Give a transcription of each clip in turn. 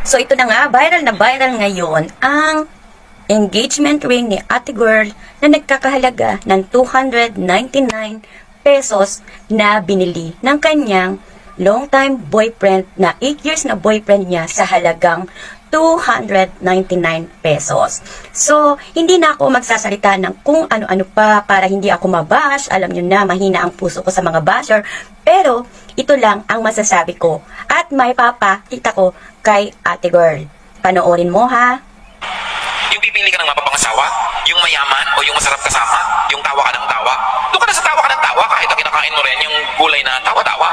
So ito na nga, viral na viral ngayon ang engagement ring ni Ate Girl na nagkakahalaga ng 299 pesos na binili ng kanyang long-time boyfriend na 8 years na boyfriend niya sa halagang 299 pesos. So, hindi na ako magsasalita ng kung ano-ano pa para hindi ako mabash. Alam nyo na, mahina ang puso ko sa mga basher. Pero, ito lang ang masasabi ko. At may papakita ko kay Ate Girl. Panoorin mo ha. Yung pipili ka ng mapapangasawa, yung mayaman o yung masarap kasama, yung tawa ka ng tawa. Doon ka na sa tawa ka ng tawa kahit ang kinakain mo rin yung gulay na tawa-tawa.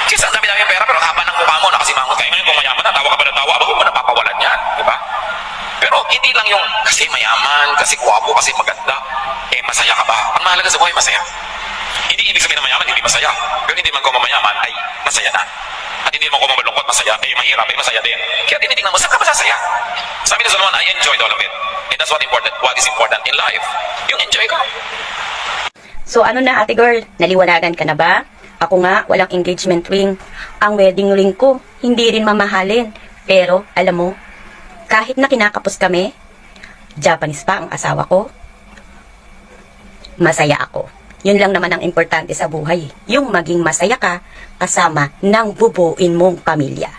Kasi ang dami-dami yung pera pero haba ng mukha mo nakasimangot kayo. Ngayon kung mayaman na, tawa ka pa ng tawa, bago mo napapawalan yan, di ba? Pero hindi lang yung kasi mayaman, kasi guwapo, kasi maganda, eh masaya ka ba? Ang mahalaga sa buhay, masaya. Hindi ibig sabihin na mayaman, hindi masaya. Pero hindi man ko mayaman, ay masaya na. At hindi mo ko malungkot, masaya, eh mahirap, eh masaya din. Kaya tinitingnan mo, saan ka masasaya? Sabi ni Solomon, I enjoyed all of it. And that's what is important in life. Yung enjoy ka. So ano na Ate Girl, naliwanagan ka na ba? Ako nga, walang engagement ring. Ang wedding ring ko, hindi rin mamahalin. Pero, alam mo, kahit na kinakapos kami, Japanese pa ang asawa ko, masaya ako. Yun lang naman ang importante sa buhay. Yung maging masaya ka kasama ng bubuin mong pamilya.